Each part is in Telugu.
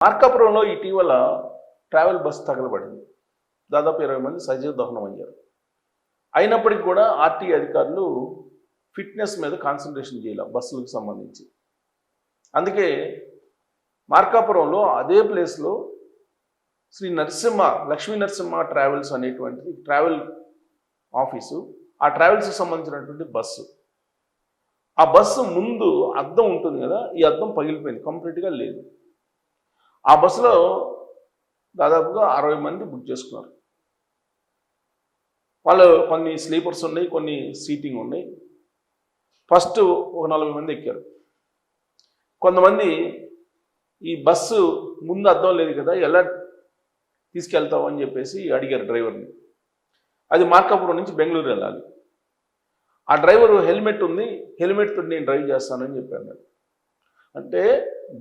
మార్కాపురంలో ఇటీవల ట్రావెల్ బస్ తగలబడింది. దాదాపు 20 మంది సజీవ దహనం అయ్యారు. అయినప్పటికీ కూడా ఆర్టీఏ అధికారులు ఫిట్నెస్ మీద కాన్సన్ట్రేషన్ చేయాలి బస్సులకు సంబంధించి. అందుకే మార్కాపురంలో అదే ప్లేస్లో శ్రీ నరసింహ లక్ష్మీ నరసింహ ట్రావెల్స్ అనేటువంటిది ట్రావెల్ ఆఫీసు, ఆ ట్రావెల్స్కి సంబంధించినటువంటి బస్సు. ఆ బస్సు ముందు అద్దం ఉంటుంది కదా, ఈ అద్దం పగిలిపోయింది, కంప్లీట్గా లేదు. ఆ బస్సులో దాదాపుగా 60 మంది బుక్ చేసుకున్నారు. వాళ్ళు కొన్ని స్లీపర్స్ ఉన్నాయి, కొన్ని సీటింగ్ ఉన్నాయి. ఫస్ట్ ఒక 40 మంది ఎక్కారు. కొంతమంది ఈ బస్సు ముందు అద్దం లేదు కదా, ఎలా తీసుకెళ్తావు అని చెప్పేసి అడిగారు డ్రైవర్ని. అది మార్కాపురం నుంచి బెంగళూరు వెళ్ళాలి. ఆ డ్రైవరు హెల్మెట్ ఉంది, హెల్మెట్తో నేను డ్రైవ్ చేస్తానని చెప్పాను. అంటే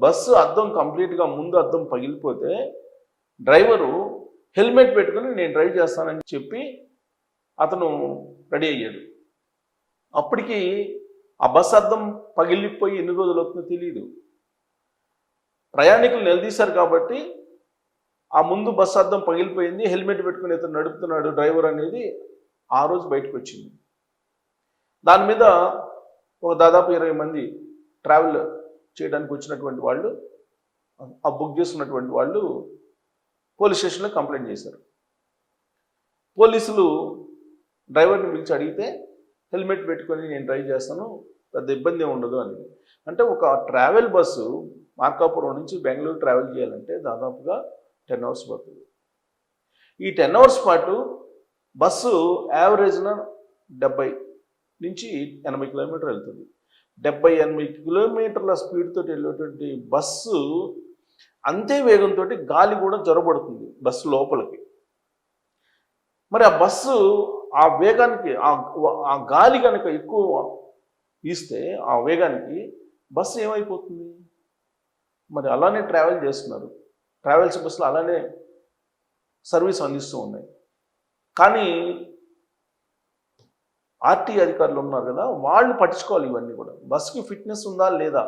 బస్సు అద్దం కంప్లీట్గా ముందు అద్దం పగిలిపోతే డ్రైవరు హెల్మెట్ పెట్టుకుని నేను డ్రైవ్ చేస్తానని చెప్పి అతను రెడీ అయ్యాడు. అప్పటికి ఆ బస్సు అద్దం పగిలిపోయి ఎన్ని రోజులు అవుతుందో తెలియదు. ప్రయాణికులు నిలదీశారు కాబట్టి ఆ ముందు బస్సు అద్దం పగిలిపోయింది, హెల్మెట్ పెట్టుకుని ఇతను నడుపుతున్నాడు డ్రైవర్ అనేది ఆ రోజు బయటకు వచ్చింది. దాని మీద ఒక దాదాపు 20 మంది ట్రావెల్ చేయడానికి వచ్చినటువంటి వాళ్ళు, ఆ బుక్ చేసుకున్నటువంటి వాళ్ళు పోలీస్ స్టేషన్లో కంప్లైంట్ చేశారు. పోలీసులు డ్రైవర్ని పిలిచి అడిగితే హెల్మెట్ పెట్టుకొని నేను డ్రైవ్ చేస్తాను, పెద్ద ఇబ్బంది ఏమి ఉండదు అని. అంటే ఒక ట్రావెల్ బస్సు మార్కాపురం నుంచి బెంగళూరు ట్రావెల్ చేయాలంటే దాదాపుగా 10 అవర్స్ పడుతుంది. ఈ 10 అవర్స్ పాటు బస్సు యావరేజ్న 70 నుంచి 80 కిలోమీటర్లు వెళ్తుంది. 70-80 కిలోమీటర్ల స్పీడ్తో వెళ్ళేటువంటి బస్సు అంతే వేగంతో గాలి కూడా జొరబడుతుంది బస్సు లోపలికి. మరి ఆ బస్సు ఆ వేగానికి ఆ గాలి కనుక ఎక్కువ వీస్తే ఆ వేగానికి బస్సు ఏమైపోతుంది? మరి అలానే ట్రావెల్ చేస్తున్నారు. ట్రావెల్స్ బస్సులు అలానే సర్వీస్ అందిస్తూ ఉన్నాయి. కానీ ఆర్టీఏ అధికారులు ఉన్నారు కదా, వాళ్ళు పట్టించుకోవాలి ఇవన్నీ కూడా. బస్సుకి ఫిట్నెస్ ఉందా లేదా,